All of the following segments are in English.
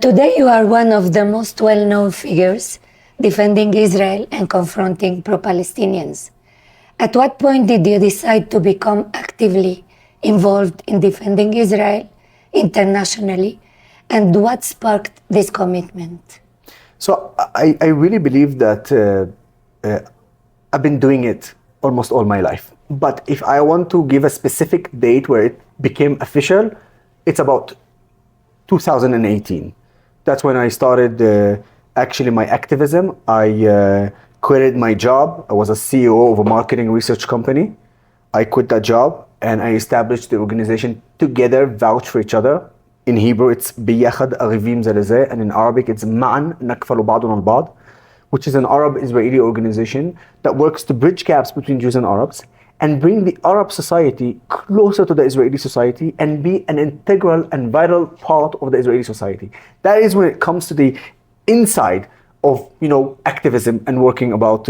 And today you are one of the most well-known figures defending Israel and confronting pro-Palestinians. At what point did you decide to become actively involved in defending Israel internationally, and what sparked this commitment? So I really believe that I've been doing it almost all my life. But if I want to give a specific date where it became official, it's about 2018. That's when I started actually my activism. I quitted my job. I was a CEO of a marketing research company. I quit that job and I established the organization Together Vouch for Each Other. In Hebrew, it's بياخد أغيفيم زلزال, and in Arabic, it's معا نكفل بعضنا البعض, which is an Arab-Israeli organization that works to bridge gaps between Jews and Arabs and bring the Arab society closer to the Israeli society and be an integral and vital part of the Israeli society. That is when it comes to the inside of activism and working about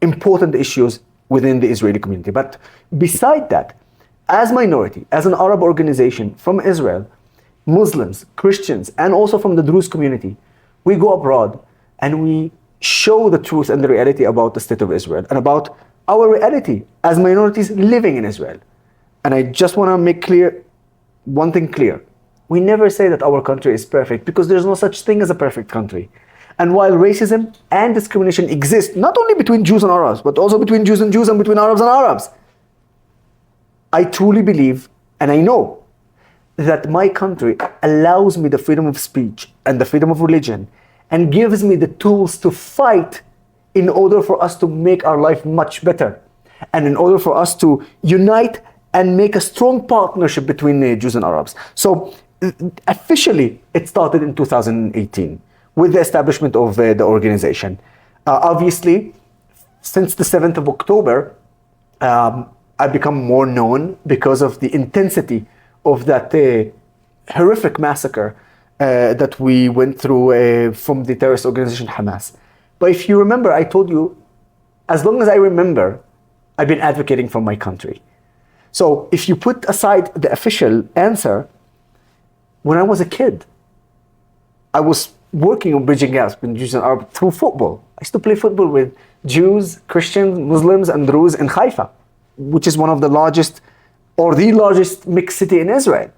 important issues within the Israeli community. But beside that, as minority, as an Arab organization from Israel, Muslims, Christians, and also from the Druze community, we go abroad and we show the truth and the reality about the state of Israel and about our reality as minorities living in Israel. And I just want to make clear one thing clear. We never say that our country is perfect because there's no such thing as a perfect country. And while racism and discrimination exist, not only between Jews and Arabs, but also between Jews and Jews and between Arabs and Arabs, I truly believe, and I know, that my country allows me the freedom of speech and the freedom of religion and gives me the tools to fight in order for us to make our life much better and in order for us to unite and make a strong partnership between Jews and Arabs. So officially, it started in 2018 with the establishment of the organization. Obviously, since the 7th of October, I've become more known because of the intensity of that horrific massacre that we went through from the terrorist organization Hamas. But if you remember, I told you, as long as I remember, I've been advocating for my country. So if you put aside the official answer, when I was a kid, I was working on bridging gaps between Jews and Arabs through football. I used to play football with Jews, Christians, Muslims, and Druze in Haifa, which is one of the largest, or the largest mixed city in Israel.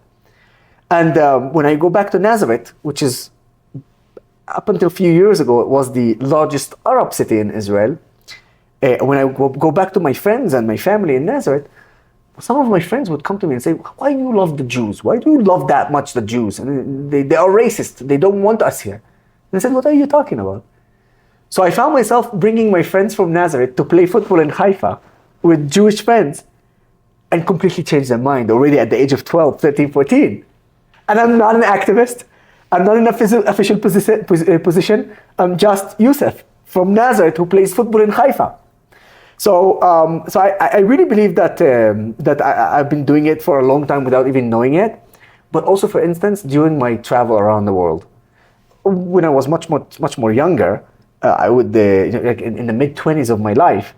And when I go back to Nazareth, which is up until a few years ago, it was the largest Arab city in Israel. When I go back to my friends and my family in Nazareth, some of my friends would come to me and say, why do you love the Jews? Why do you love that much the Jews? And they are racist. They don't want us here. And I said, what are you talking about? So I found myself bringing my friends from Nazareth to play football in Haifa with Jewish friends and completely changed their mind already at the age of 12, 13, 14. And I'm not an activist. I'm not in an official position. I'm just Youssef from Nazareth who plays football in Haifa. So I really believe that I've been doing it for a long time without even knowing it. But also, for instance, during my travel around the world, when I was much more younger, I would in the mid-20s of my life,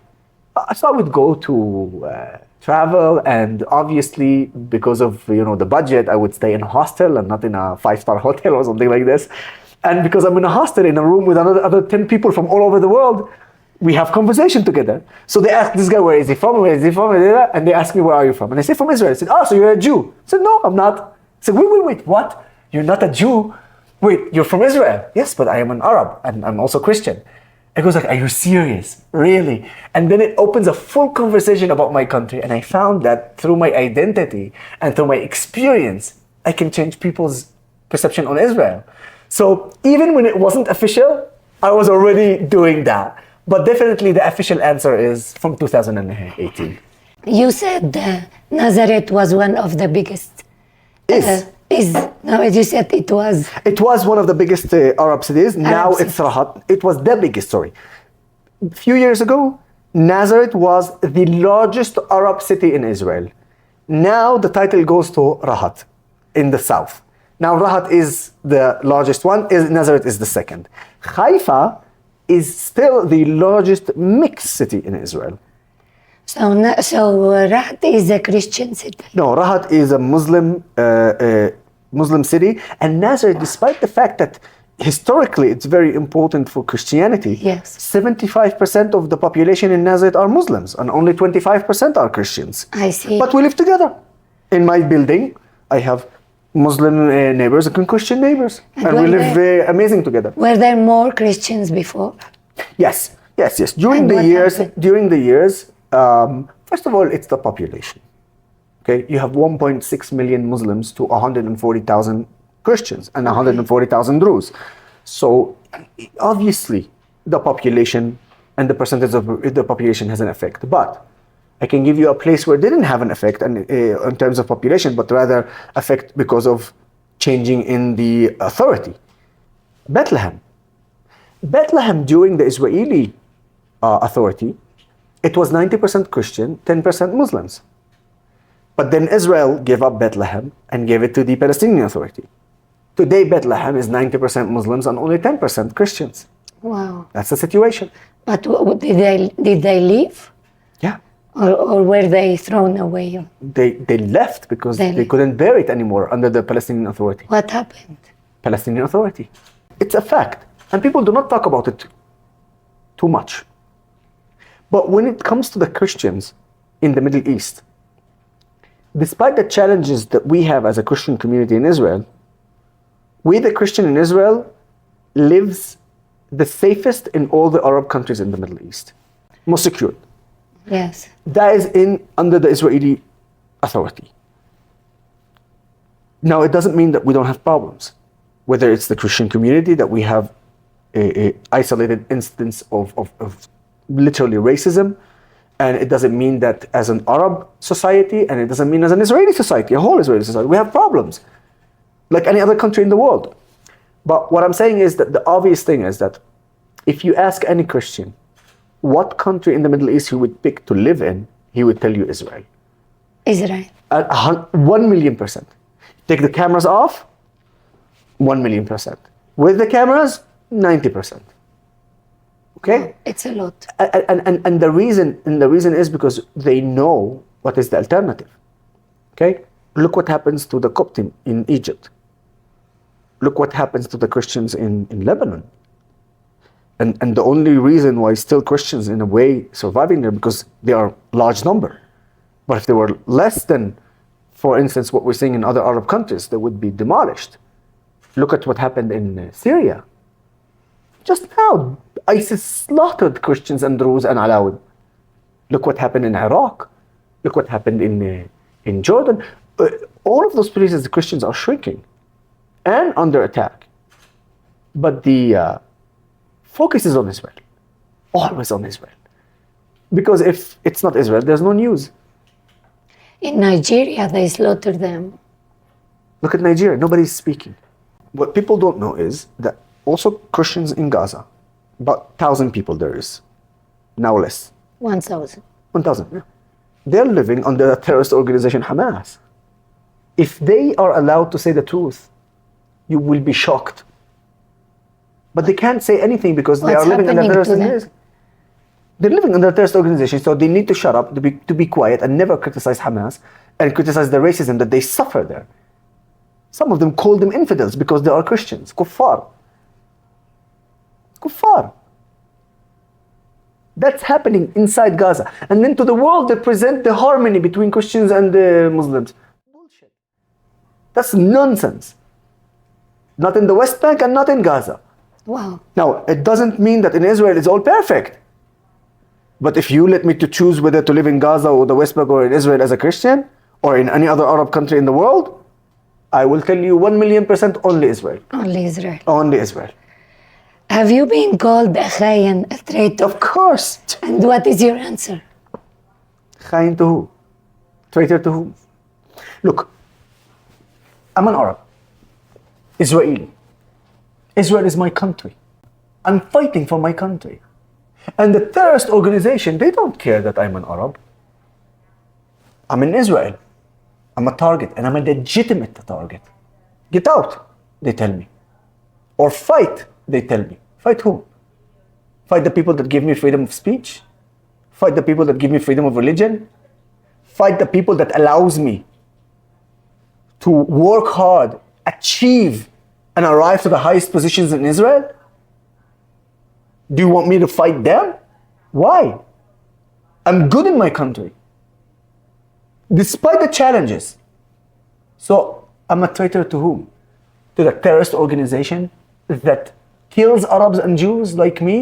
so I would go to travel, and obviously because of the budget, I would stay in a hostel and not in a 5-star hotel or something like this. And because I'm in a hostel in a room with other 10 people from all over the world, we have conversation together. So they ask this guy, where is he from? Where is he from? And they ask me, where are you from? And I say, from Israel. I said, oh, so you're a Jew? I said, no, I'm not. I said, wait, what? You're not a Jew? Wait, you're from Israel? Yes, but I am an Arab and I'm also Christian. It goes like, are you serious? Really? And then it opens a full conversation about my country. And I found that through my identity and through my experience, I can change people's perception on Israel. So even when it wasn't official, I was already doing that. But definitely the official answer is from 2018. You said Nazareth was one of the biggest. No, you said it was. It was one of the biggest Arab cities. Now it's Rahat. It was the biggest, sorry. A few years ago, Nazareth was the largest Arab city in Israel. Now the title goes to Rahat in the south. Now Rahat is the largest one, Nazareth is the second. Haifa is still the largest mixed city in Israel. So Rahat is a Christian city? No, Rahat is a Muslim Muslim city. And Nazareth, despite the fact that historically it's very important for Christianity, Yes. 75% of the population in Nazareth are Muslims and only 25% are Christians. I see. But we live together. In my building, I have Muslim neighbors and Christian neighbors. And we live amazing together. Were there more Christians before? Yes. During And the what years, first of all, it's the population. Okay, you have 1.6 million Muslims to 140,000 Christians and 140,000 Druze. So obviously, the population and the percentage of the population has an effect. But I can give you a place where it didn't have an effect in terms of population, but rather effect because of changing in the authority. Bethlehem. Bethlehem during the Israeli authority, it was 90% Christian, 10% Muslims. But then Israel gave up Bethlehem and gave it to the Palestinian Authority. Today, Bethlehem is 90% Muslims and only 10% Christians. Wow. That's the situation. But did they leave? Yeah. Or were they thrown away? They left because they couldn't bear it anymore under the Palestinian Authority. What happened? Palestinian Authority. It's a fact. And people do not talk about it too much. But when it comes to the Christians in the Middle East, despite the challenges that we have as a Christian community in Israel, we, the Christian in Israel, lives the safest in all the Arab countries in the Middle East. Most secured. Yes. That is under the Israeli authority. Now, it doesn't mean that we don't have problems. Whether it's the Christian community that we have a isolated instance of literally racism, and it doesn't mean that as an Arab society, and it doesn't mean as an Israeli society, a whole Israeli society, we have problems, like any other country in the world. But what I'm saying is that the obvious thing is that if you ask any Christian what country in the Middle East he would pick to live in, he would tell you Israel. Israel. 1,000,000%. Take the cameras off, 1,000,000%. With the cameras, 90%. Okay? It's a lot. And the reason is because they know what is the alternative. Okay? Look what happens to the Coptic in Egypt. Look what happens to the Christians in Lebanon. And the only reason why still Christians in a way surviving there because they are large number. But if they were less than, for instance, what we're seeing in other Arab countries, they would be demolished. Look at what happened in Syria. Just now, ISIS slaughtered Christians and Druze and Alawid. Look what happened in Iraq. Look what happened in Jordan. All of those places, the Christians are shrinking and under attack. But the focus is on Israel. Always on Israel. Because if it's not Israel, there's no news. In Nigeria, they slaughter them. Look at Nigeria, nobody's speaking. What people don't know is that also Christians in Gaza, about 1,000 people there is, now less. 1,000. 1,000, yeah. They're living under the terrorist organization Hamas. If they are allowed to say the truth, you will be shocked. But they can't say anything because they are living under terrorist organization. They're living under a terrorist organization, so they need to shut up, to be quiet and never criticize Hamas and criticize the racism that they suffer there. Some of them call them infidels because they are Christians. Kuffar. Kuffar. That's happening inside Gaza. And then to the world, they present the harmony between Christians and Muslims. Bullshit. That's nonsense. Not in the West Bank and not in Gaza. Wow. Now, it doesn't mean that in Israel it's all perfect. But if you let me to choose whether to live in Gaza or the West Bank or in Israel as a Christian, or in any other Arab country in the world, I will tell you 1,000,000% only Israel. Only Israel. Only Israel. Have you been called a khayan, a traitor? Of course. And what is your answer? Khain to who? Traitor to whom? Look, I'm an Arab. Israeli. Israel is my country. I'm fighting for my country. And the terrorist organization, they don't care that I'm an Arab. I'm in Israel. I'm a target, and I'm a legitimate target. Get out, they tell me. Or fight, they tell me. Fight who? Fight the people that give me freedom of speech? Fight the people that give me freedom of religion? Fight the people that allows me to work hard achieve and arrive to the highest positions in Israel? Do you want me to fight them? Why? I'm good in my country, despite the challenges. So I'm a traitor to whom? To the terrorist organization that kills Arabs and Jews like me?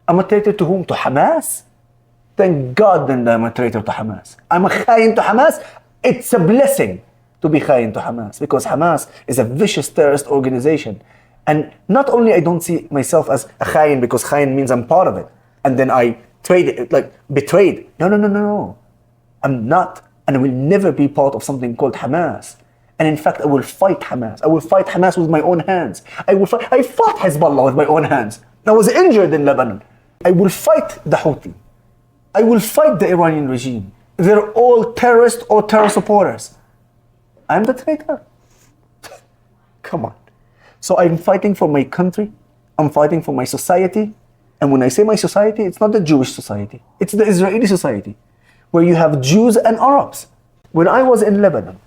I'm a traitor to whom? To Hamas? Thank God then I'm a traitor to Hamas. I'm a khain to Hamas. It's a blessing to be khain to Hamas, because Hamas is a vicious terrorist organization. And not only I don't see myself as a khain because khain means I'm part of it, and then I trade it, like betrayed. No. I'm not, and I will never be part of something called Hamas. And in fact, I will fight Hamas. I will fight Hamas with my own hands. I fought Hezbollah with my own hands. I was injured in Lebanon. I will fight the Houthi. I will fight the Iranian regime. They're all terrorists or terror supporters. I'm the traitor. Come on. So I'm fighting for my country. I'm fighting for my society. And when I say my society, it's not the Jewish society. It's the Israeli society, where you have Jews and Arabs. When I was in Lebanon,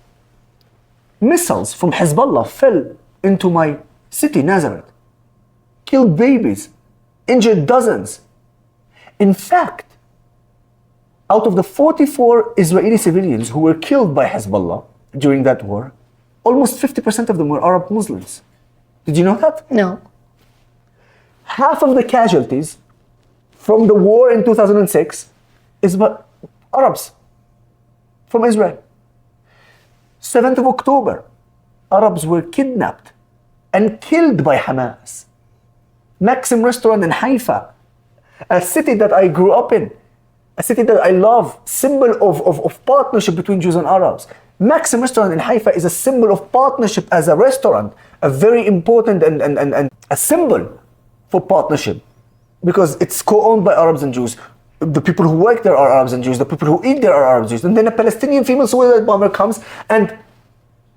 missiles from Hezbollah fell into my city, Nazareth, killed babies, injured dozens. In fact, out of the 44 Israeli civilians who were killed by Hezbollah during that war, almost 50% of them were Arab Muslims. Did you know that? No. Half of the casualties from the war in 2006 is by Arabs from Israel. 7th of October, Arabs were kidnapped and killed by Hamas. Maxim restaurant in Haifa, a city that I grew up in, a city that I love, symbol of partnership between Jews and Arabs. Maxim restaurant in Haifa is a symbol of partnership as a restaurant, a very important and a symbol for partnership, because it's co-owned by Arabs and Jews. The people who work there are Arabs and Jews. The people who eat there are Arabs and Jews. And then a Palestinian female suicide bomber comes and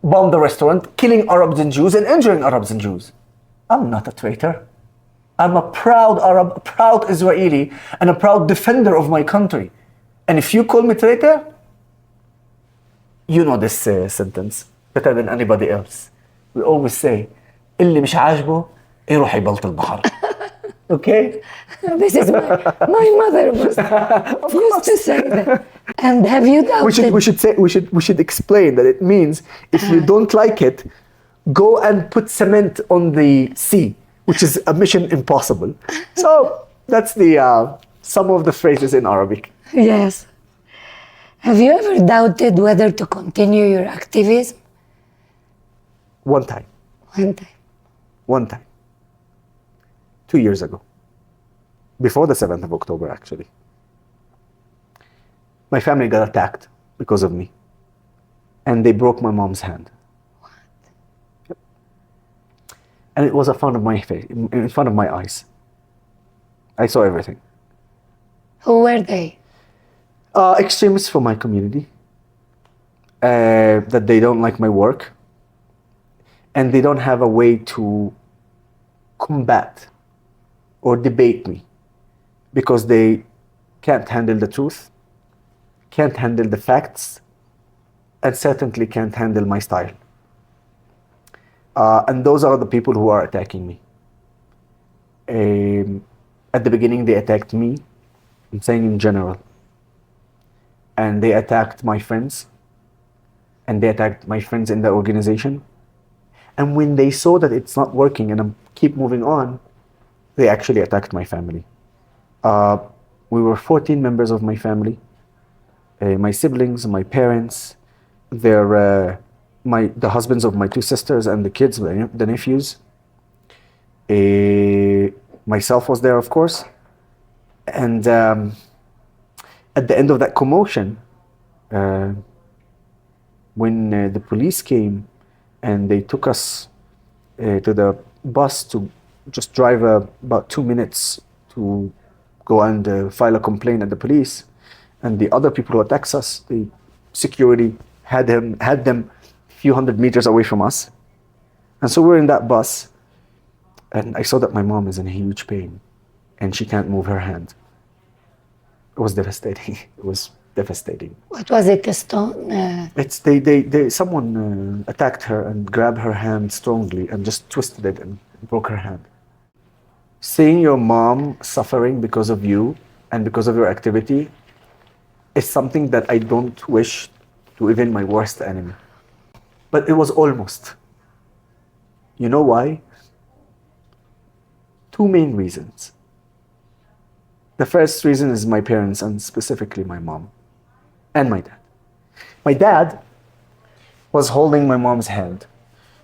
bombs the restaurant, killing Arabs and Jews and injuring Arabs and Jews. I'm not a traitor. I'm a proud Arab, a proud Israeli, and a proud defender of my country. And if you call me traitor, you know this sentence better than anybody else. We always say, اللي مش عاجبه يروح يبلط البحر. Okay? This is my mother used to say that. And have you doubted? We should explain that it means if you don't like it, go and put cement on the sea, which is a mission impossible. So that's the some of the phrases in Arabic. Yes. Have you ever doubted whether to continue your activism? One time. One time. 2 years ago. Before the 7th of October, actually. My family got attacked because of me. And they broke my mom's hand. What? Yep. And it was in front of my face, in front of my eyes. I saw everything. Who were they? Extremists from my community. That they don't like my work. And they don't have a way to combat or debate me, because they can't handle the truth, can't handle the facts, and certainly can't handle my style. And those are the people who are attacking me. At the beginning, they attacked me, I'm saying in general. And they attacked my friends, and they attacked my friends in the organization. And when they saw that it's not working and I keep moving on, they actually attacked my family. We were 14 members of my family, my siblings, my parents, the husbands of my 2 sisters and the kids, the nephews. Myself was there, of course. And at the end of that commotion, when the police came and they took us to the bus to just drive about 2 minutes to go and file a complaint at the police, and the other people who attacked us, the security had them a few hundred meters away from us. And so we're in that bus, and I saw that my mom is in huge pain and she can't move her hand. It was devastating. It was devastating. What was it, a stone? It's someone attacked her and grabbed her hand strongly and just twisted it and broke her hand. Seeing your mom suffering because of you and because of your activity is something that I don't wish to even my worst enemy. But it was almost. You know why? Two main reasons. The first reason is my parents, and specifically my mom and my dad. My dad was holding my mom's hand.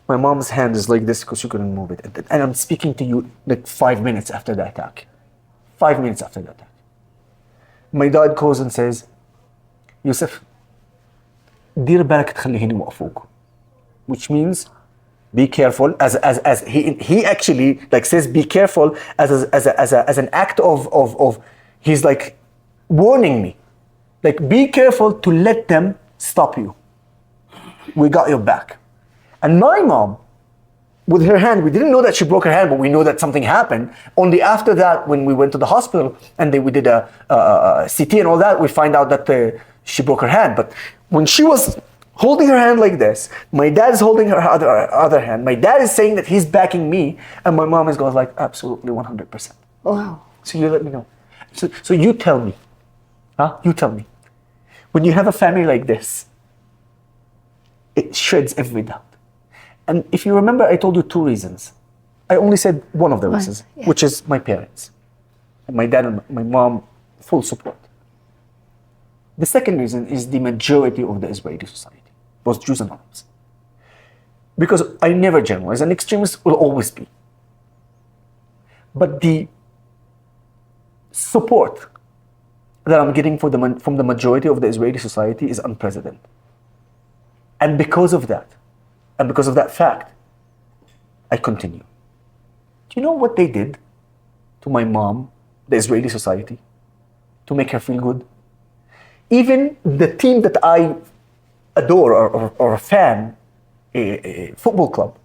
My mom's hand is like this because she couldn't move it. And I'm speaking to you like 5 minutes after the attack. 5 minutes after the attack. My dad calls and says, Yusuf, دير بالك تخليهن يوقفوك. Which means be careful, as he actually like says be careful as an act of he's like warning me, like be careful to let them stop you. We got your back. And my mom, with her hand, we didn't know that she broke her hand, but we know that something happened. Only after that, when we went to the hospital and we did a CT and all that, we find out that she broke her hand. But when she was holding her hand like this, my dad is holding her other hand. My dad is saying that he's backing me, and my mom is going like, absolutely 100%. Wow. So you let me know. So you tell me, You tell me. When you have a family like this, it shreds every doubt. And if you remember, I told you two reasons. I only said one of the reasons, which is my parents. And my dad and my mom, full support. The second reason is the majority of the Israeli society, both Jews and Arabs. Because I never generalize, and extremists will always be. But the support that I'm getting from the majority of the Israeli society is unprecedented. And because of that, and because of that fact, I continue. Do you know what they did to my mom, the Israeli society, to make her feel good? Even the team that I adore or a fan, a football club,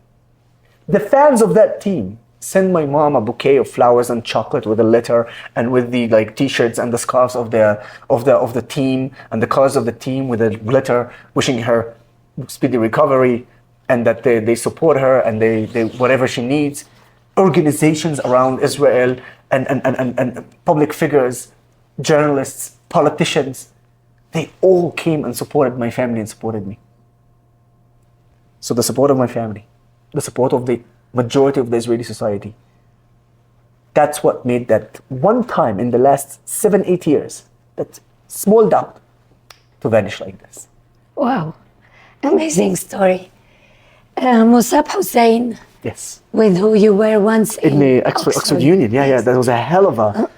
the fans of that team send my mom a bouquet of flowers and chocolate with a letter and with the like t-shirts and the scarves of the team and the colors of the team with a letter wishing her speedy recovery and that they support her and they whatever she needs. Organizations around Israel and public figures, journalists, politicians, they all came and supported my family and supported me. So the support of my family, the support of the majority of the Israeli society, that's what made that one time in the last 7-8 years, that small doubt, to vanish like this. Wow. Amazing story. Musab Hussein, Yes. with who you were once In the Oxford Union, yeah, that was a hell of a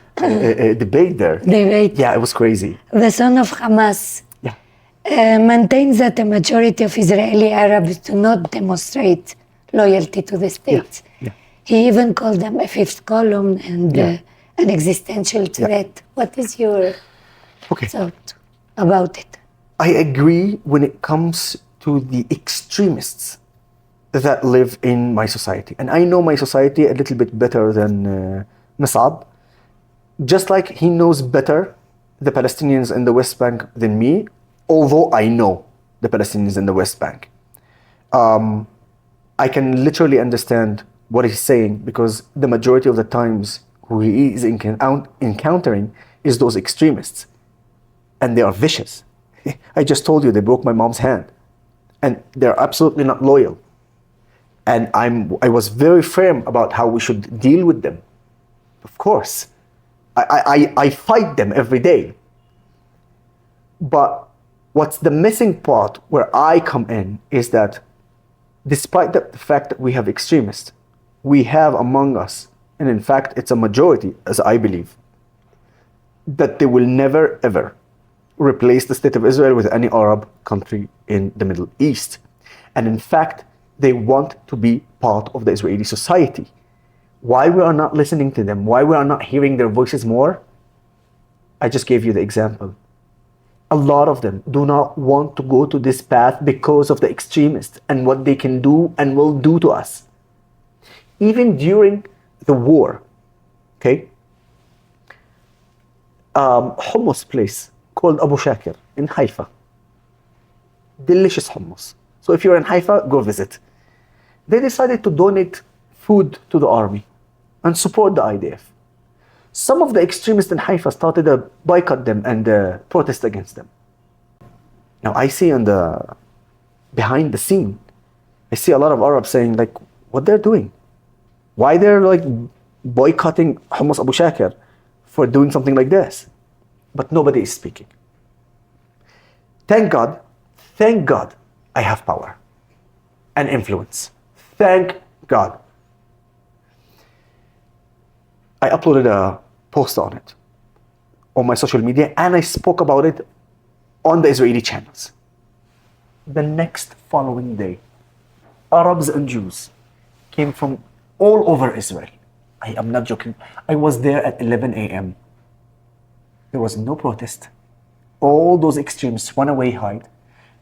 debate there. Debate. Yeah, it was crazy. The son of Hamas, maintains that the majority of Israeli Arabs do not demonstrate loyalty to the state. Yeah. He even called them a fifth column and an existential threat. What is your thought about it? I agree when it comes to the extremists that live in my society. And I know my society a little bit better than Musab. Just like he knows better the Palestinians in the West Bank than me, although I know the Palestinians in the West Bank. I can literally understand what he's saying because the majority of the times who he is encountering is those extremists. And they are vicious. I just told you they broke my mom's hand. And they're absolutely not loyal. And I was very firm about how we should deal with them. Of course. I fight them every day. But what's the missing part where I come in is that despite the fact that we have extremists, we have among us, and in fact it's a majority, as I believe, that they will never ever replace the state of Israel with any Arab country in the Middle East. And in fact, they want to be part of the Israeli society. Why we are not listening to them, why we are not hearing their voices more, I just gave you the example. A lot of them do not want to go to this path because of the extremists and what they can do and will do to us. Even during the war, hummus place called Abu Shakir in Haifa. Delicious hummus. So if you're in Haifa, go visit. They decided to donate food to the army and support the IDF. Some of the extremists in Haifa started to boycott them and protest against them. Now I see behind the scene, I see a lot of Arabs saying like, what they're doing? Why they're like boycotting hummus Abu Shakir for doing something like this? But nobody is speaking. Thank God, I have power and influence. Thank God. I uploaded a post on it on my social media and I spoke about it on the Israeli channels. The next following day, Arabs and Jews came from all over Israel. I am not joking. I was there at 11 a.m. There was no protest. All those extremists went away, hide,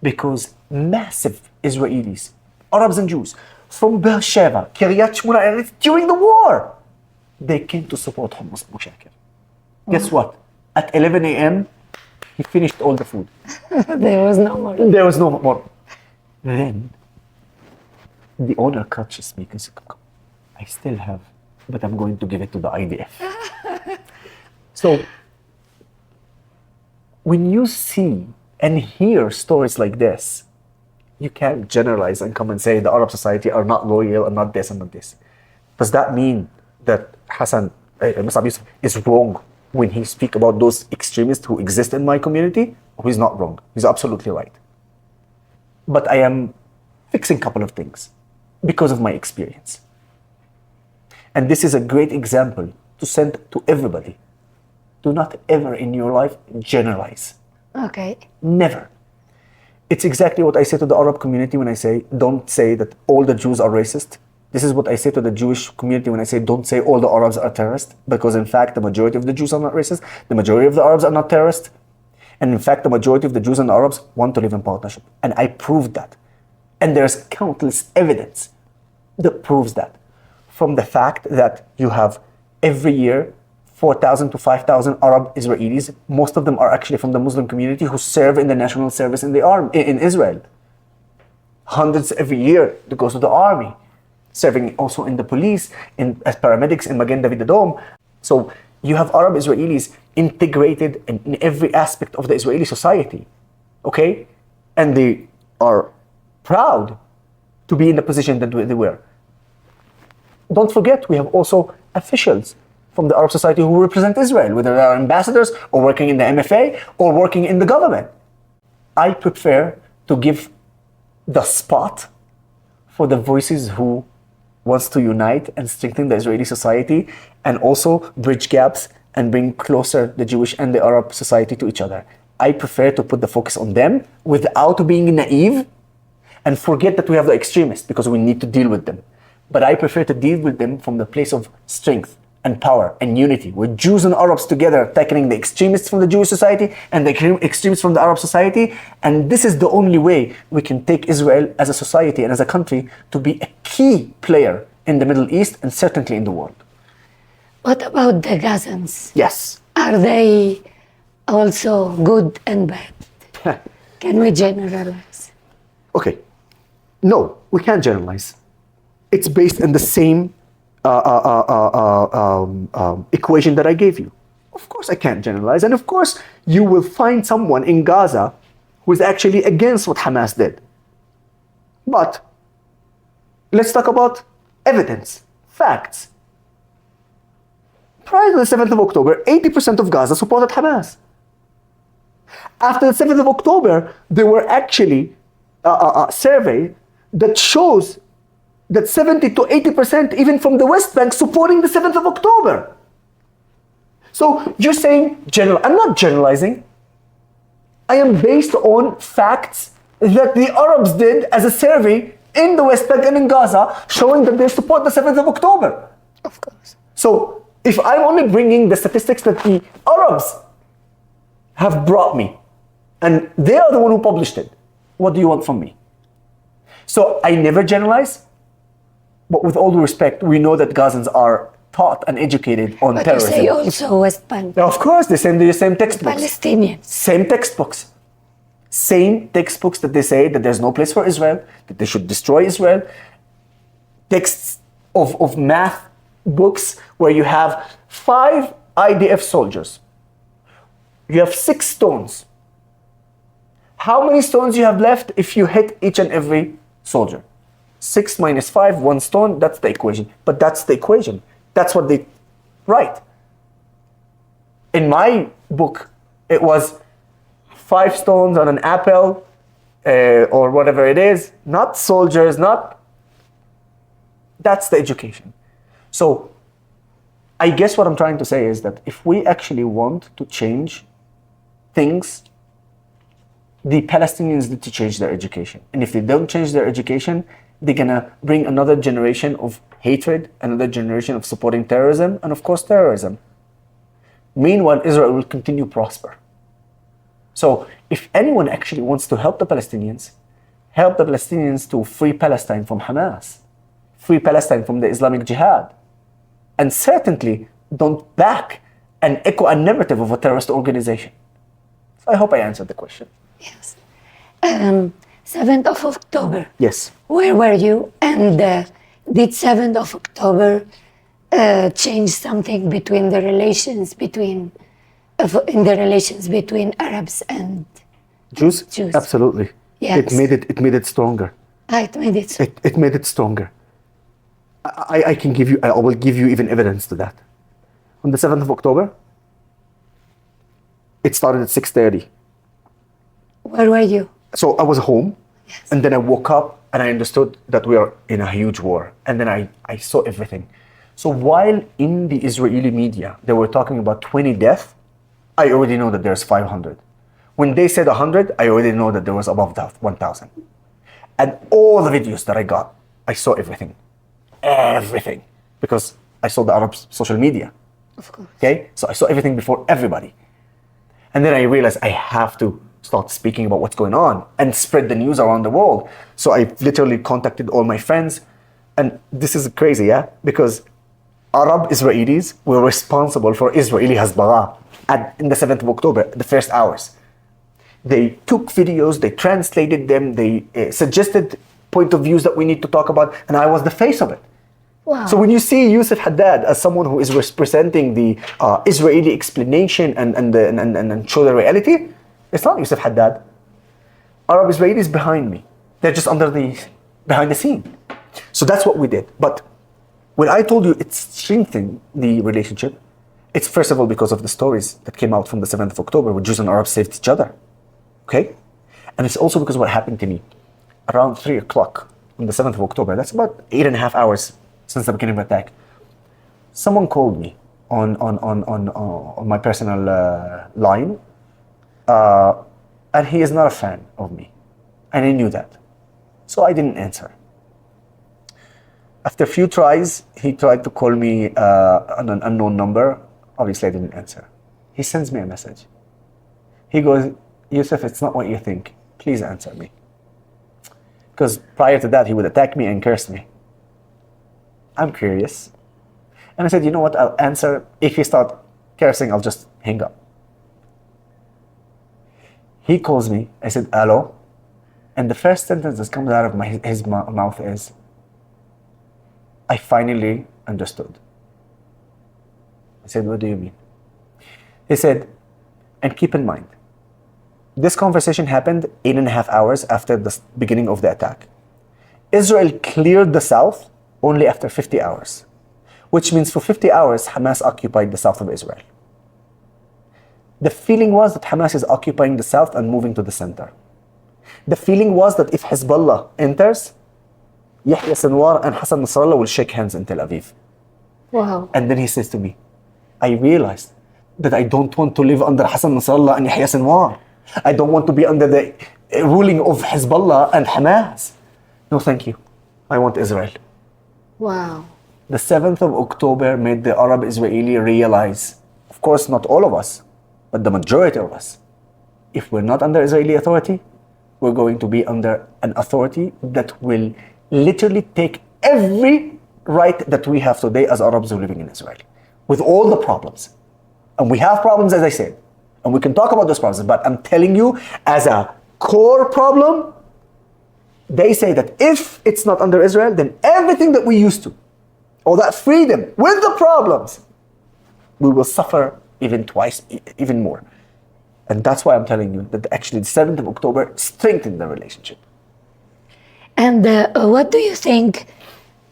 because massive Israelis, Arabs and Jews, from Beersheba, Kiryat Shmona, during the war, they came to support hummus Abu Shakir. Guess what? At 11 a.m., he finished all the food. There was no more. There was no more. Then, the owner catches me and says, I still have, but I'm going to give it to the IDF. So, when you see and hear stories like this, you can't generalize and come and say the Arab society are not loyal and not this and not this. Does that mean that Mr. Yusuf is wrong when he speaks about those extremists who exist in my community? Or he's not wrong. He's absolutely right. But I am fixing a couple of things because of my experience. And this is a great example to send to everybody. Do not ever in your life generalize. Okay. Never. It's exactly what I say to the Arab community when I say, don't say that all the Jews are racist. This is what I say to the Jewish community when I say, don't say all the Arabs are terrorists, because in fact, the majority of the Jews are not racist. The majority of the Arabs are not terrorists. And in fact, the majority of the Jews and the Arabs want to live in partnership. And I proved that. And there's countless evidence that proves that. From the fact that you have every year 4,000 to 5,000 Arab Israelis, most of them are actually from the Muslim community who serve in the national service in the army in Israel. Hundreds every year that goes to the army, serving also in the police, as paramedics in Magen David Adom. So you have Arab Israelis integrated in every aspect of the Israeli society, okay? And they are proud to be in the position that they were. Don't forget, we have also officials from the Arab society who represent Israel, whether they are ambassadors or working in the MFA or working in the government. I prefer to give the spot for the voices who wants to unite and strengthen the Israeli society and also bridge gaps and bring closer the Jewish and the Arab society to each other. I prefer to put the focus on them without being naive and forget that we have the extremists because we need to deal with them. But I prefer to deal with them from the place of strength and power and unity, with Jews and Arabs together tackling the extremists from the Jewish society and the extremists from the Arab society. And this is the only way we can take Israel as a society and as a country to be a key player in the Middle East and certainly in the world. What about the Gazans? Yes. Are they also good and bad? Can we generalize? Okay. No, we can't generalize. It's based on the same equation that I gave you. Of course I can't generalize, and of course you will find someone in Gaza who is actually against what Hamas did. But let's talk about evidence, facts. Prior to the 7th of October, 80% of Gaza supported Hamas. After the 7th of October, there were actually a survey that shows that 70 to 80% even from the West Bank supporting the 7th of October. So you're saying general. I'm not generalizing. I am based on facts that the Arabs did as a survey in the West Bank and in Gaza showing that they support the 7th of October. Of course. So if I'm only bringing the statistics that the Arabs have brought me and they are the one who published it, what do you want from me? So I never generalize. But with all due respect, we know that Gazans are taught and educated on But terrorism. you say also West Bank. Of course, they send the same textbooks. Palestinians. Same textbooks. Same textbooks that they say that there's no place for Israel, that they should destroy Israel. Texts of math books where you have 5 IDF soldiers. You have 6 stones. How many stones you have left if you hit each and every soldier? 6 minus 5, 1 stone, that's the equation. But that's the equation. That's what they write. In my book, it was 5 stones on an apple, or whatever it is, not soldiers, not... That's the education. So I guess what I'm trying to say is that if we actually want to change things, the Palestinians need to change their education. And if they don't change their education, they're gonna bring another generation of hatred, another generation of supporting terrorism, and of course terrorism. Meanwhile, Israel will continue to prosper. So if anyone actually wants to help the Palestinians to free Palestine from Hamas, free Palestine from the Islamic Jihad, and certainly don't back and echo a narrative of a terrorist organization. So I hope I answered the question. Yes. 7th of October. Yes. Where were you? And did 7th of October change something between the relations between Arabs and Jews? Jews? Absolutely. Yes. It made it stronger. It made it. It made it stronger. I will give you even evidence to that. On the 7th of October, it started at 6:30. Where were you? So I was home, Yes. and then I woke up and I understood that we are in a huge war. And then I saw everything. So while in the Israeli media, they were talking about 20 deaths, I already know that there's 500. When they said 100, I already know that there was above 1,000. And all the videos that I got, I saw everything. Everything. Because I saw the Arab social media. Of course. Okay? So I saw everything before everybody. And then I realized I have to start speaking about what's going on and spread the news around the world. So I literally contacted all my friends. And this is crazy, yeah? Because Arab Israelis were responsible for Israeli Hezbollah in the 7th of October, the first hours. They took videos, they translated them, they suggested point of views that we need to talk about, and I was the face of it. Wow. So when you see Yusuf Haddad as someone who is representing the Israeli explanation and show the reality, it's not Yusuf Haddad. Arab Israelis behind me. They're just behind the scene. So that's what we did. But when I told you it's strengthened the relationship, it's first of all because of the stories that came out from the 7th of October where Jews and Arabs saved each other. Okay? And it's also because of what happened to me. Around 3 o'clock on the 7th of October, that's about 8.5 hours since the beginning of the attack, someone called me on my personal line, and he is not a fan of me. And I knew that. So I didn't answer. After a few tries, he tried to call me on an unknown number. Obviously, I didn't answer. He sends me a message. He goes, Yusuf, it's not what you think. Please answer me. Because prior to that, he would attack me and curse me. I'm curious. And I said, you know what, I'll answer. If he starts cursing, I'll just hang up. He calls me. I said, hello. And the first sentence that comes out of his mouth is, I finally understood. I said, what do you mean? He said, and keep in mind, this conversation happened 8.5 hours after the beginning of the attack. Israel cleared the south only after 50 hours, which means for 50 hours, Hamas occupied the south of Israel. The feeling was that Hamas is occupying the south and moving to the center. The feeling was that if Hezbollah enters, Yahya Sinwar and Hassan Nasrallah will shake hands in Tel Aviv. Wow. And then he says to me, I realized that I don't want to live under Hassan Nasrallah and Yahya Sinwar. I don't want to be under the ruling of Hezbollah and Hamas. No, thank you. I want Israel. Wow. The 7th of October made the Arab Israeli realize, of course, not all of us, but the majority of us, if we're not under Israeli authority, we're going to be under an authority that will literally take every right that we have today as Arabs who are living in Israel, with all the problems. And we have problems, as I said, and we can talk about those problems, but I'm telling you, as a core problem, they say that if it's not under Israel, then everything that we used to, or that freedom with the problems, we will suffer even more. And that's why I'm telling you that actually the 7th of October strengthened the relationship. And what do you think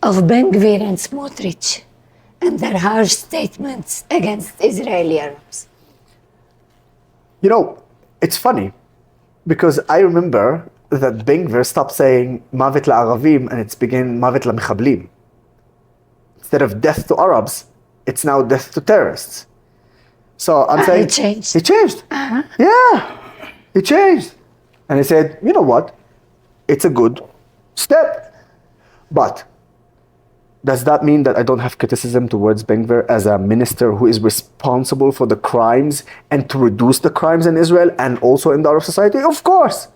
of Ben Gvir and Smotrich and their harsh statements against Israeli Arabs? You know, it's funny because I remember that Ben Gvir stopped saying Mavet la'Aravim and it's began Mavet la'Mechablim. Instead of death to Arabs, it's now death to terrorists. So I'm saying... He changed. He changed. Uh-huh. Yeah, he changed. And he said, you know what? It's a good step. But does that mean that I don't have criticism towards Ben Gvir as a minister who is responsible for the crimes and to reduce the crimes in Israel and also in the Arab society? Of course,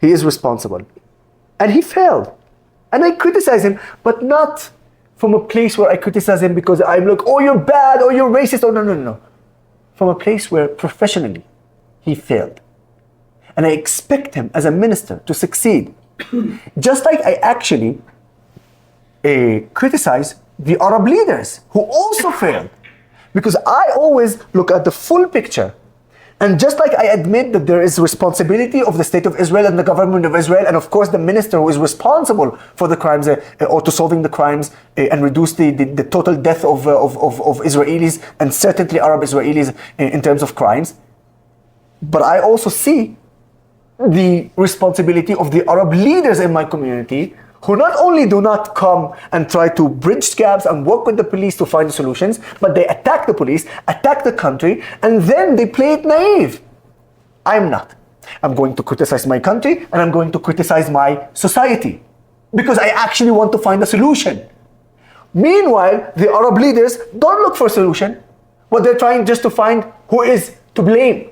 he is responsible. And he failed. And I criticize him, but not from a place where I criticize him because I'm like, oh, you're bad, or you're racist, or no. From a place where professionally he failed. And I expect him as a minister to succeed. Just like I actually criticize the Arab leaders who also failed. Because I always look at the full picture. And just like I admit that there is responsibility of the state of Israel and the government of Israel, and of course the minister who is responsible for the crimes or to solving the crimes and reduce the total death of Israelis and certainly Arab Israelis in terms of crimes. But I also see the responsibility of the Arab leaders in my community who not only do not come and try to bridge gaps and work with the police to find solutions, but they attack the police, attack the country, and then they play it naive. I'm not. I'm going to criticize my country and I'm going to criticize my society because I actually want to find a solution. Meanwhile, the Arab leaders don't look for a solution, but they're trying just to find who is to blame.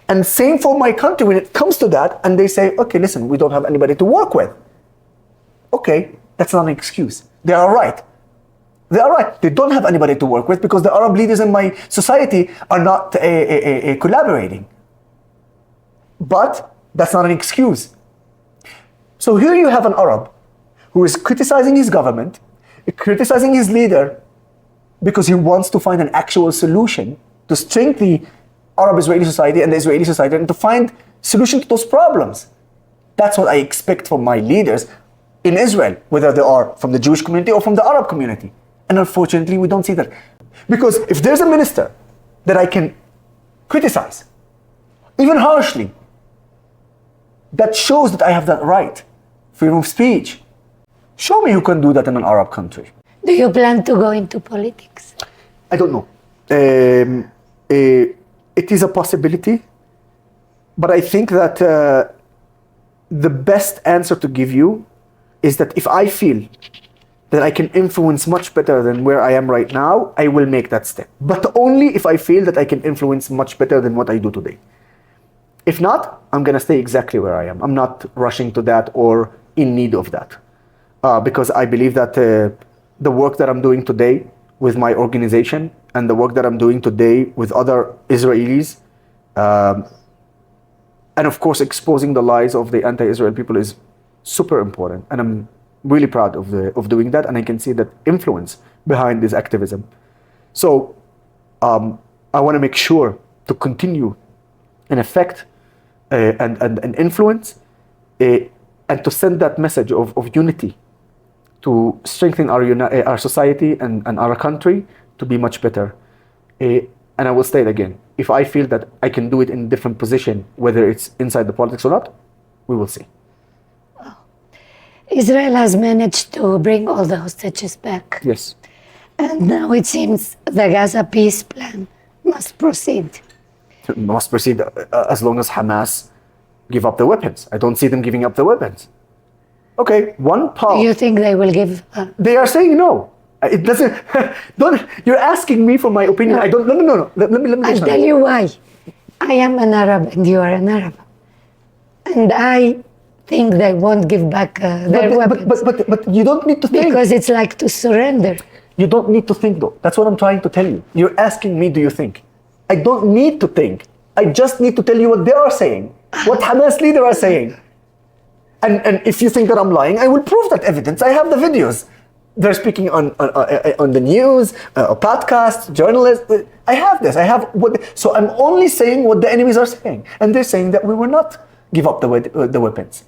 And same for my country when it comes to that, and they say, okay, listen, we don't have anybody to work with. Okay, that's not an excuse. They are right. They are right. They don't have anybody to work with because the Arab leaders in my society are not collaborating. But that's not an excuse. So here you have an Arab who is criticizing his government, criticizing his leader because he wants to find an actual solution to strengthen the Arab-Israeli society and the Israeli society and to find solution to those problems. That's what I expect from my leaders in Israel, whether they are from the Jewish community or from the Arab community. And unfortunately, we don't see that. Because if there's a minister that I can criticize, even harshly, that shows that I have that right, freedom of speech. Show me who can do that in an Arab country. Do you plan to go into politics? I don't know. It is a possibility, but I think that the best answer to give you is that if I feel that I can influence much better than where I am right now, I will make that step. But only if I feel that I can influence much better than what I do today. If not, I'm going to stay exactly where I am. I'm not rushing to that or in need of that. Because I believe that the work that I'm doing today with my organization and the work that I'm doing today with other Israelis, and of course exposing the lies of the anti-Israel people is super important. And I'm really proud of doing that, and I can see that influence behind this activism. So I want to make sure to continue and affect and influence and to send that message of unity to strengthen our society and our country to be much better. And I will state again, if I feel that I can do it in a different position, whether it's inside the politics or not, we will see. Israel has managed to bring all the hostages back. Yes. And now it seems the Gaza peace plan must proceed. Must proceed as long as Hamas give up the weapons. I don't see them giving up the weapons. Okay, one part. Do you think they will give? They are saying no. It doesn't. Don't. You're asking me for my opinion. No. I don't. No. Let me. I'll tell you why. I am an Arab and you are an Arab, and I think they won't give back their weapons? But you don't need to think. Because it's like to surrender. You don't need to think though. That's what I'm trying to tell you. You're asking me, do you think? I don't need to think. I just need to tell you what they are saying, what Hamas leaders are saying. And if you think that I'm lying, I will prove that evidence. I have the videos. They're speaking on the news, podcasts, journalists. I have this. I have what. So I'm only saying what the enemies are saying, and they're saying that we will not give up the weapons,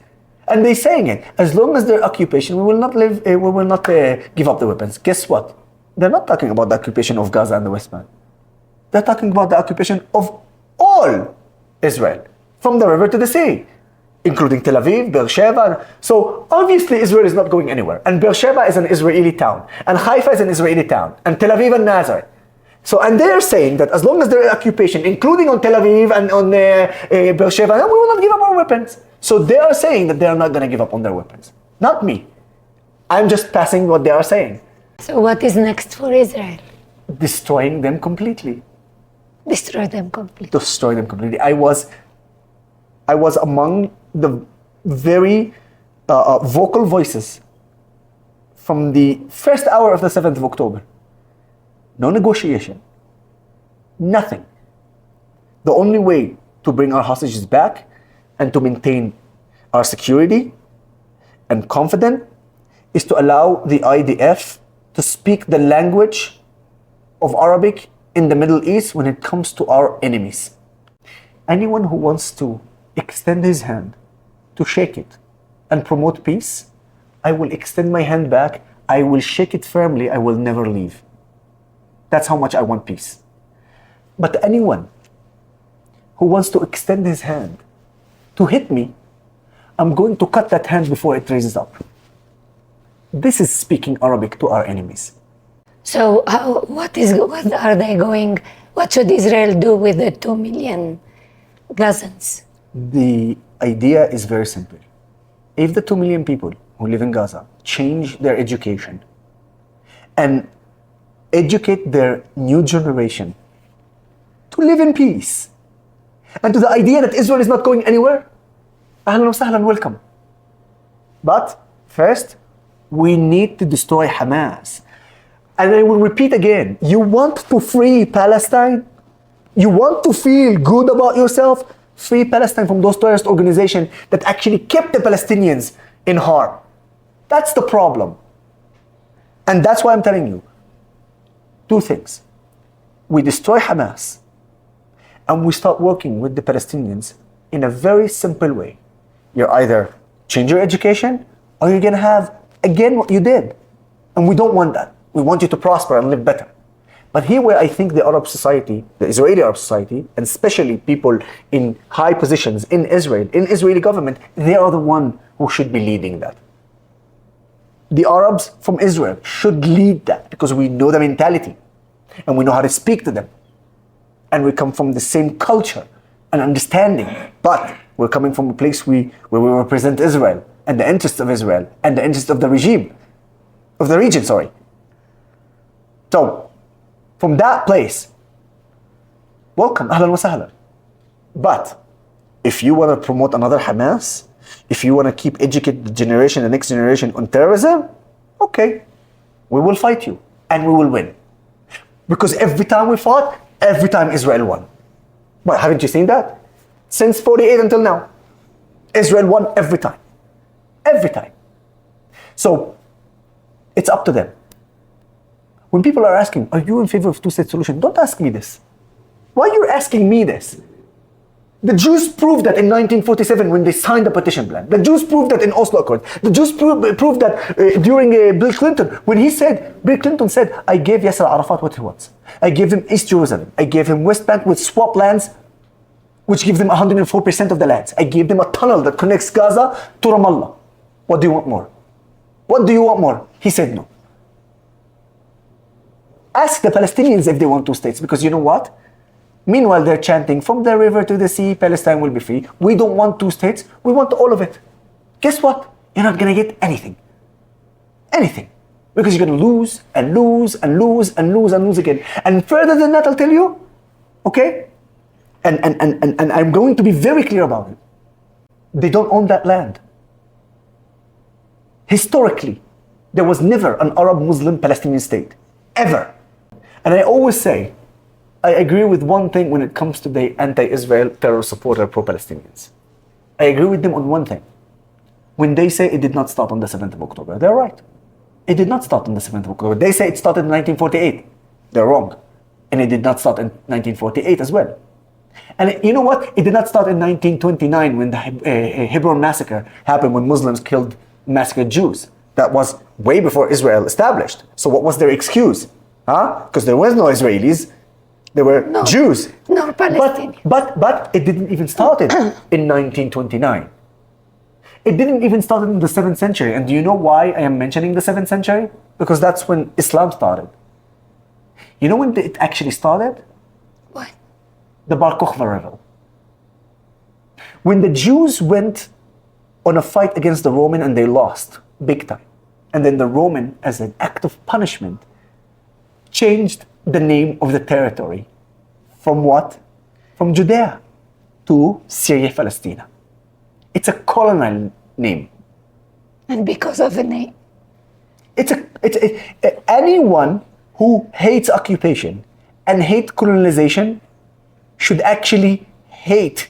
and they're saying it as long as their occupation, we will not live. We will not give up the weapons. Guess what? They're not talking about the occupation of Gaza and the West Bank. They're talking about the occupation of all Israel, from the river to the sea, including Tel Aviv, Beersheba. So obviously Israel is not going anywhere. And Beersheba is an Israeli town. And Haifa is an Israeli town. And Tel Aviv and Nazareth. So, and they're saying that as long as there is occupation, including on Tel Aviv and on Beersheba, we will not give up our weapons. So they are saying that they are not going to give up on their weapons. Not me. I'm just passing what they are saying. So what is next for Israel? Destroying them completely. Destroy them completely. Destroy them completely. I was among the very vocal voices from the first hour of the 7th of October. No negotiation. Nothing. The only way to bring our hostages back and to maintain our security and confidence is to allow the IDF to speak the language of Arabic in the Middle East when it comes to our enemies. Anyone who wants to extend his hand to shake it and promote peace, I will extend my hand back, I will shake it firmly, I will never leave. That's how much I want peace. But anyone who wants to extend his hand to hit me, I'm going to cut that hand before it raises up. This is speaking Arabic to our enemies. So what should Israel do with the 2 million Gazans? The idea is very simple. If the 2 million people who live in Gaza change their education and educate their new generation to live in peace and to the idea that Israel is not going anywhere, ahlan wa sahlan, welcome. But first, we need to destroy Hamas. And I will repeat again, you want to free Palestine? You want to feel good about yourself? Free Palestine from those terrorist organizations that actually kept the Palestinians in harm. That's the problem. And that's why I'm telling you, 2 things. We destroy Hamas and we start working with the Palestinians in a very simple way. You're either change your education or you're gonna have again what you did. And we don't want that. We want you to prosper and live better. But here where I think the Arab society, the Israeli Arab society, and especially people in high positions in Israel, in Israeli government, they are the one who should be leading that. The Arabs from Israel should lead that because we know the mentality and we know how to speak to them. And we come from the same culture and understanding, but we're coming from a place where we represent Israel and the interests of Israel and the interests of the region. So, from that place, welcome, ahlan wa sahlan. But if you want to promote another Hamas, if you want to keep educating the next generation on terrorism, okay, we will fight you and we will win. Because every time we fought, every time Israel won. But haven't you seen that? Since 48 until now, Israel won every time. Every time. So, it's up to them. When people are asking, are you in favor of two-state solution? Don't ask me this. Why are you asking me this? The Jews proved that in 1947 when they signed the partition plan. The Jews proved that in Oslo Accord. The Jews proved that during Bill Clinton, when Bill Clinton said, I gave Yasser Arafat what he wants. I gave him East Jerusalem. I gave him West Bank with swap lands, which gives them 104% of the lands. I gave them a tunnel that connects Gaza to Ramallah. What do you want more? What do you want more? He said no. Ask the Palestinians if they want 2 states, because you know what? Meanwhile, they're chanting, from the river to the sea, Palestine will be free. We don't want 2 states, we want all of it. Guess what? You're not gonna get anything. Anything. Because you're gonna lose and lose and lose and lose and lose again. And further than that, I'll tell you, okay? And I'm going to be very clear about it. They don't own that land. Historically, there was never an Arab Muslim Palestinian state, ever. And I always say, I agree with one thing when it comes to the anti-Israel terror supporter pro-Palestinians. I agree with them on one thing. When they say it did not start on the 7th of October, they're right. It did not start on the 7th of October. They say it started in 1948. They're wrong. And it did not start in 1948 as well. And you know what? It did not start in 1929 when the Hebron massacre happened, when Muslims massacred Jews. That was way before Israel established. So what was their excuse? Because there was no Israelis. There were Jews. No Palestinians. But it didn't even start in 1929. It didn't even start in the 7th century. And do you know why I am mentioning the 7th century? Because that's when Islam started. You know when it actually started? What? The Bar Kokhba revolt. When the Jews went on a fight against the Roman and they lost big time. And then the Roman, as an act of punishment, changed the name of the territory from what? From Judea to Syria, Palestine. It's a colonial name. And because of the name. Anyone who hates occupation and hates colonization should actually hate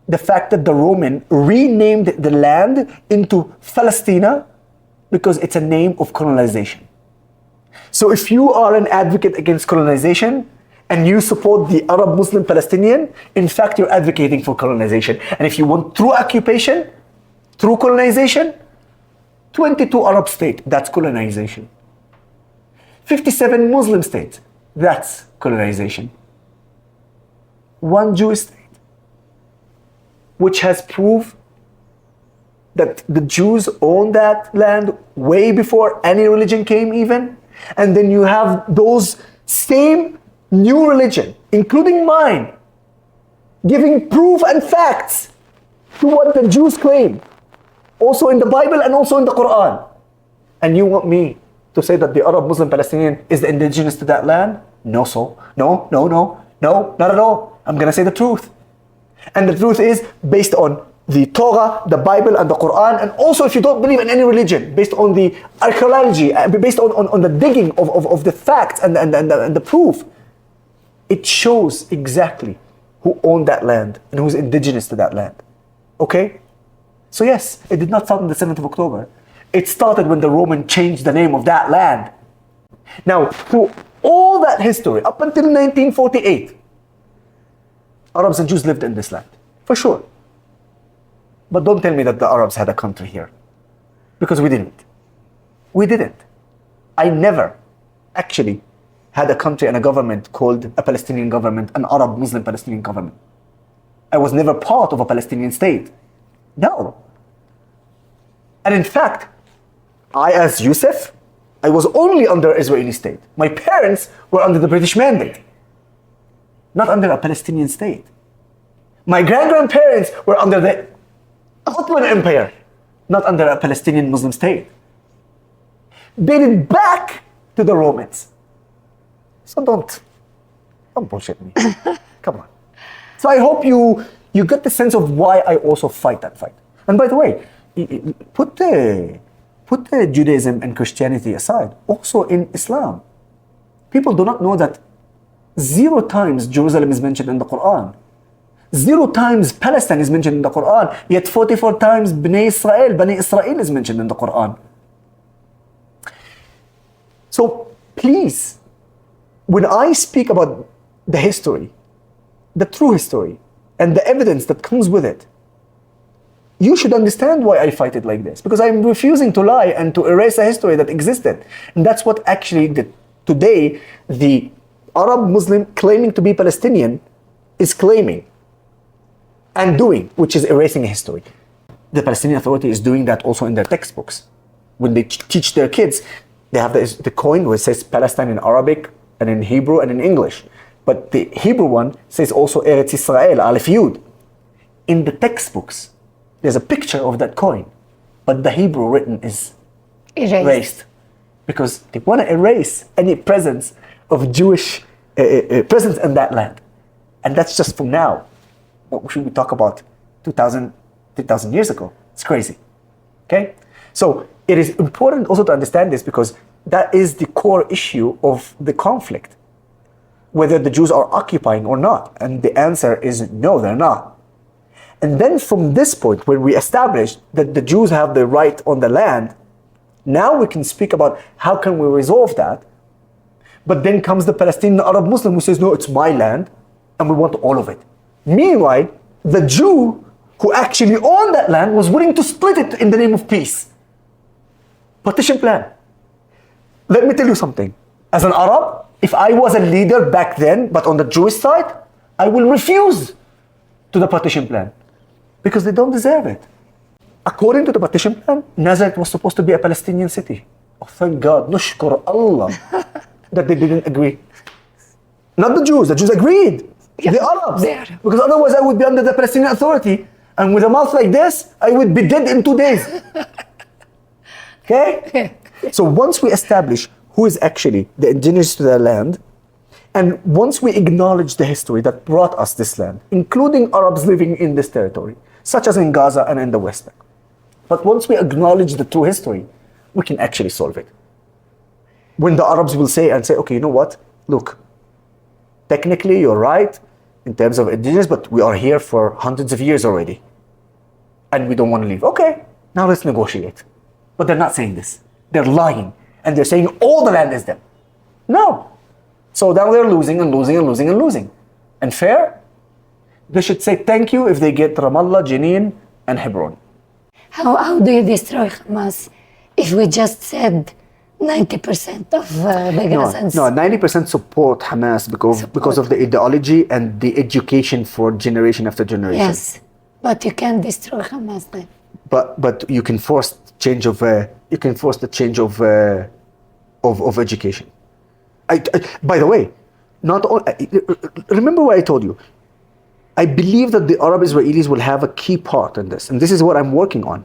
the fact that the Roman renamed the land into Palestina because it's a name of colonization. So if you are an advocate against colonization and you support the Arab Muslim Palestinian, in fact, you're advocating for colonization. And if you want through occupation, through colonization, 22 Arab states, that's colonization. 57 Muslim states, that's colonization. One Jewish state, which has proved that the Jews owned that land way before any religion came even. And then you have those same new religion, including mine, giving proof and facts to what the Jews claim, also in the Bible and also in the Quran. And you want me to say that the Arab Muslim Palestinian is the indigenous to that land? No, not at all. I'm going to say the truth. And the truth is based on the Torah, the Bible, and the Quran, and also if you don't believe in any religion, based on the archaeology, based on the digging of the facts and the proof, it shows exactly who owned that land and who's indigenous to that land. Okay? So yes, it did not start on the 7th of October. It started when the Roman changed the name of that land. Now, through all that history, up until 1948, Arabs and Jews lived in this land, for sure. But don't tell me that the Arabs had a country here, because we didn't. We didn't. I never actually had a country and a government called a Palestinian government, an Arab Muslim Palestinian government. I was never part of a Palestinian state. No. And in fact, I, as Yusuf, I was only under Israeli state. My parents were under the British mandate, not under a Palestinian state. My grandparents were under the Ottoman Empire, not under a Palestinian Muslim state. Dated back to the Romans. So don't bullshit me. Come on. So I hope you get the sense of why I also fight that fight. And by the way, put the Judaism and Christianity aside. Also in Islam, people do not know that 0 times Jerusalem is mentioned in the Quran. 0 times Palestine is mentioned in the Quran, yet 44 times Bnei Israel is mentioned in the Quran. So please, when I speak about the history, the true history, and the evidence that comes with it, you should understand why I fight it like this. Because I'm refusing to lie and to erase a history that existed. And that's what actually today the Arab Muslim claiming to be Palestinian is claiming and doing, which is erasing history. The Palestinian Authority is doing that also in their textbooks. When they teach their kids, they have the coin where it says Palestine in Arabic and in Hebrew and in English. But the Hebrew one says also Eretz Israel, Aleph Yud. In the textbooks, there's a picture of that coin, but the Hebrew written is erased. Because they want to erase any presence of Jewish presence in that land. And that's just from now. What should we talk about 2,000 years ago? It's crazy. Okay? So it is important also to understand this because that is the core issue of the conflict. Whether the Jews are occupying or not. And the answer is no, they're not. And then from this point, when we establish that the Jews have the right on the land, now we can speak about how can we resolve that. But then comes the Palestinian Arab Muslim who says, no, it's my land and we want all of it. Meanwhile, the Jew who actually owned that land was willing to split it in the name of peace. Partition plan. Let me tell you something. As an Arab, if I was a leader back then, but on the Jewish side, I will refuse to the partition plan because they don't deserve it. According to the partition plan, Nazareth was supposed to be a Palestinian city. Oh, thank God, nushkur Allah, that they didn't agree. Not the Jews agreed. Yeah, the Arabs. Because otherwise I would be under the Palestinian Authority. And with a mouth like this, I would be dead in 2 days. Okay? So once we establish who is actually the indigenous to the land, and once we acknowledge the history that brought us this land, including Arabs living in this territory, such as in Gaza and in the West Bank. But once we acknowledge the true history, we can actually solve it. When the Arabs will say, okay, you know what? Look, technically you're right in terms of indigenous, but we are here for hundreds of years already. And we don't want to leave. Okay, now let's negotiate. But they're not saying this. They're lying. And they're saying all the land is them. No. So now they're losing and losing and losing and losing. And fair? They should say thank you if they get Ramallah, Jenin, and Hebron. How do you destroy Hamas if we just said 90% of the Gazans? No, 90% support Hamas because of the ideology and the education for generation after generation. Yes, but you can't destroy Hamas then. But you can force the change of education. By the way, remember what I told you. I believe that the Arab Israelis will have a key part in this, and this is what I'm working on.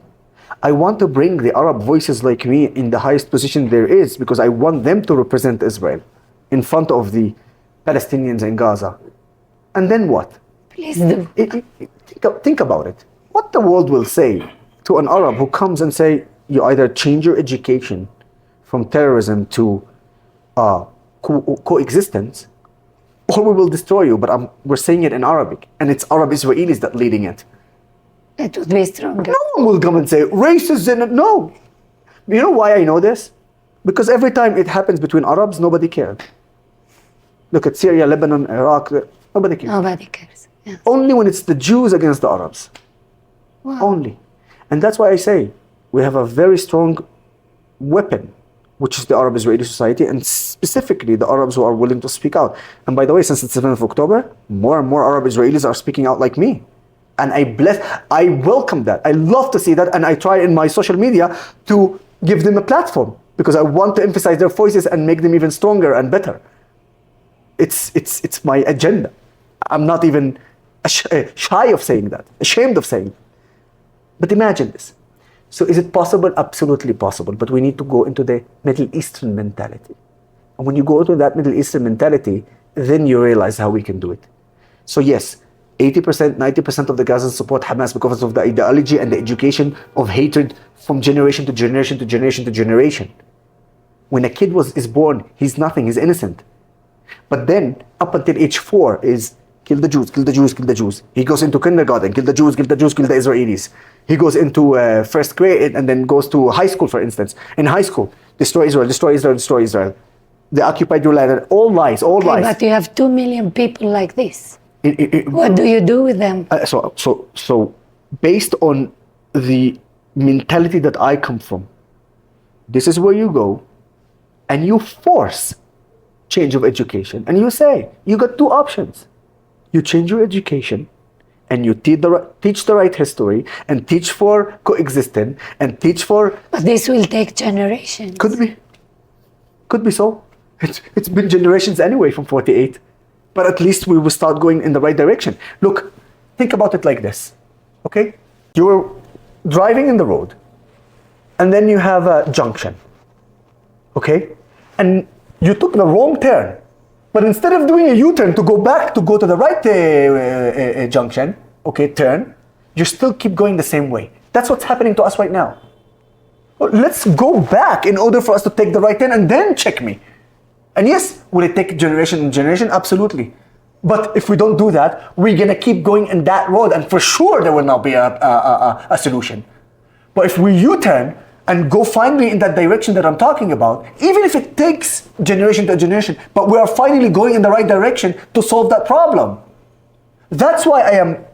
I want to bring the Arab voices like me in the highest position there is because I want them to represent Israel in front of the Palestinians in Gaza. And then what? Please do. Think about it. What the world will say to an Arab who comes and say, you either change your education from terrorism to coexistence, or we will destroy you. But we're saying it in Arabic, and it's Arab Israelis that leading it. It would be stronger. No one will come and say racism. No. You know why I know this? Because every time it happens between Arabs, nobody cared. Look at Syria, Lebanon, Iraq. Nobody cares. Nobody cares. Yeah. Only when it's the Jews against the Arabs. Wow. Only. And that's why I say we have a very strong weapon, which is the Arab Israeli society, and specifically the Arabs who are willing to speak out. And by the way, since the 7th of October, more and more Arab Israelis are speaking out like me. And I welcome that. I love to see that, and I try in my social media to give them a platform because I want to emphasize their voices and make them even stronger and better. It's my agenda. I'm not even shy of saying that, ashamed of saying it. But imagine this. So is it possible? Absolutely possible. But we need to go into the Middle Eastern mentality. And when you go into that Middle Eastern mentality, then you realize how we can do it. So yes, 80%, 90% of the Gazans support Hamas because of the ideology and the education of hatred from generation to generation to generation to generation. When a kid is born, he's nothing, he's innocent. But then, up until age 4 is kill the Jews, kill the Jews, kill the Jews. He goes into kindergarten, kill the Jews, kill the Jews, kill the Israelis. He goes into first grade and then goes to high school, for instance. In high school, destroy Israel, destroy Israel, destroy Israel. They occupied your land, all lies, all lies. But you have 2 million people like this. What do you do with them? So based on the mentality that I come from, this is where you go and you force change of education. And you say, you got 2 options. You change your education and you teach the right history and teach for coexistence and teach for... But this will take generations. Could be. Could be so. It's been generations anyway from 48. But at least we will start going in the right direction. Look, think about it like this, okay? You're driving in the road, and then you have a junction, okay? And you took the wrong turn. But instead of doing a U-turn to go back to go to the right junction, okay, turn, you still keep going the same way. That's what's happening to us right now. Let's go back in order for us to take the right turn and then check me. And yes, will it take generation and generation? Absolutely. But if we don't do that, we're gonna keep going in that road, and for sure there will not be a solution. But if we U-turn and go finally in that direction that I'm talking about, even if it takes generation to generation, but we are finally going in the right direction to solve that problem. That's why I am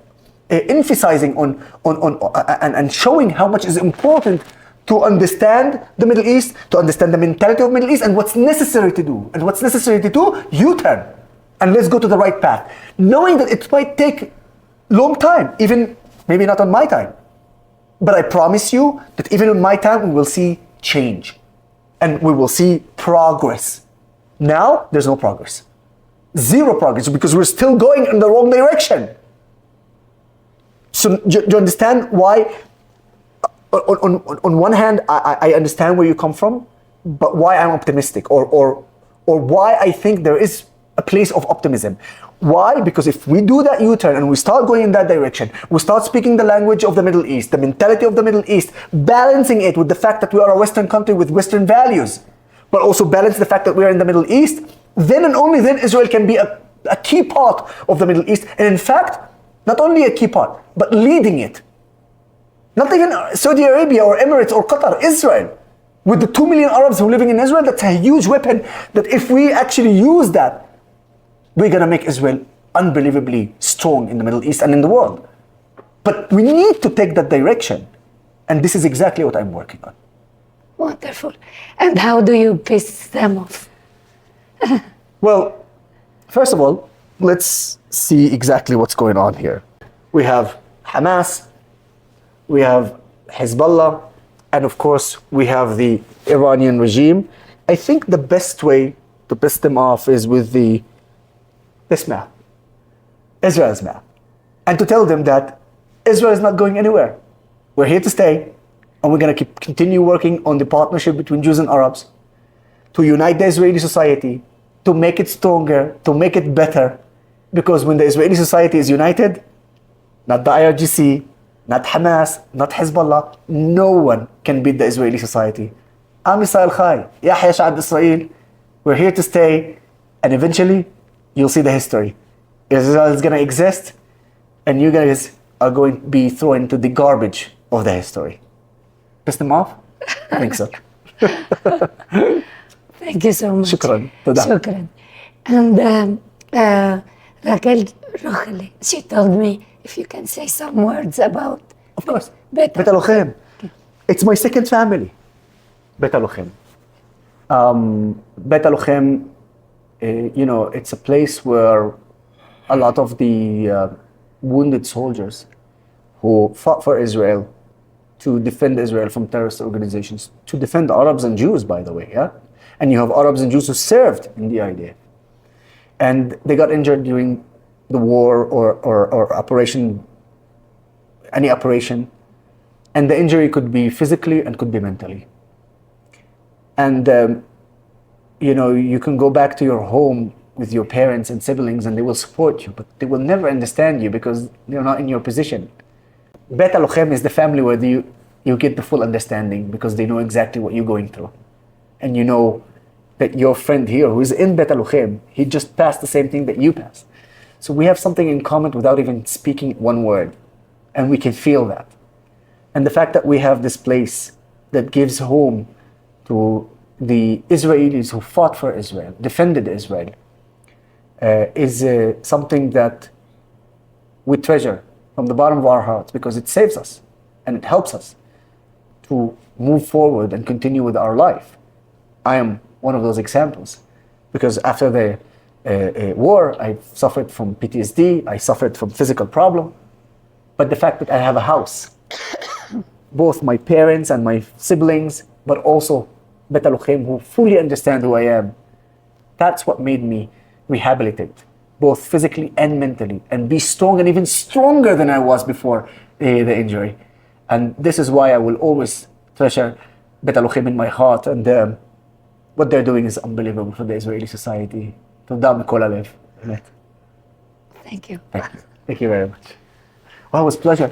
emphasizing on and showing how much is important to understand the Middle East, to understand the mentality of Middle East, and what's necessary to do. And what's necessary to do, U-turn, and let's go to the right path. Knowing that it might take long time, even maybe not on my time. But I promise you that even in my time, we will see change. And we will see progress. Now, there's no progress. Zero progress, because we're still going in the wrong direction. So do you understand why? On one hand, I understand where you come from, but why I'm optimistic, or why I think there is a place of optimism. Why? Because if we do that U-turn and we start going in that direction, we start speaking the language of the Middle East, the mentality of the Middle East, balancing it with the fact that we are a Western country with Western values, but also balance the fact that we are in the Middle East, then and only then Israel can be a key part of the Middle East. And in fact, not only a key part, but leading it. Not even Saudi Arabia or Emirates or Qatar, Israel. With the 2 million Arabs who are living in Israel, that's a huge weapon that if we actually use that, we're gonna make Israel unbelievably strong in the Middle East and in the world. But we need to take that direction. And this is exactly what I'm working on. Wonderful. And how do you piss them off? Well, first of all, let's see exactly what's going on here. We have Hamas, we have Hezbollah, and of course, we have the Iranian regime. I think the best way to piss them off is with this map, Israel's map, and to tell them that Israel is not going anywhere. We're here to stay, and we're going to continue working on the partnership between Jews and Arabs to unite the Israeli society, to make it stronger, to make it better, because when the Israeli society is united, not the IRGC, not Hamas, not Hezbollah, no one can beat the Israeli society. Am Yisrael Chai, Yahya Sha'ab Israel, we're here to stay, and eventually, you'll see the history. Israel is going to exist, and you guys are going to be thrown into the garbage of the history. Piss them off? I think so. Thank you so much. Shukran. Tada. Shukran. And Raquel Rochelle, she told me if you can say some words about... Of course. Bet Lochem. It's my second family. Bet Lochem. Bet Lochem, it's a place where a lot of the wounded soldiers who fought for Israel to defend Israel from terrorist organizations, to defend Arabs and Jews, by the way, yeah? And you have Arabs and Jews who served in the IDF. And they got injured during the war or operation, any operation. And the injury could be physically and could be mentally. And, you can go back to your home with your parents and siblings and they will support you, but they will never understand you because they're not in your position. Bet Lochem is the family where you get the full understanding because they know exactly what you're going through. And you know that your friend here who is in Bet Lochem, he just passed the same thing that you passed. So we have something in common without even speaking one word. And we can feel that. And the fact that we have this place that gives home to the Israelis who fought for Israel, defended Israel, is something that we treasure from the bottom of our hearts because it saves us and it helps us to move forward and continue with our life. I am one of those examples because after the war, I suffered from PTSD, I suffered from physical problem, but the fact that I have a house, both my parents and my siblings, but also Bet Lochem who fully understand who I am, that's what made me rehabilitate, both physically and mentally, and be strong and even stronger than I was before the injury. And this is why I will always treasure Bet Lochem in my heart, and what they're doing is unbelievable for the Israeli society. Toda mikol halev. Thank you. Thank you very much. Well, it was a pleasure.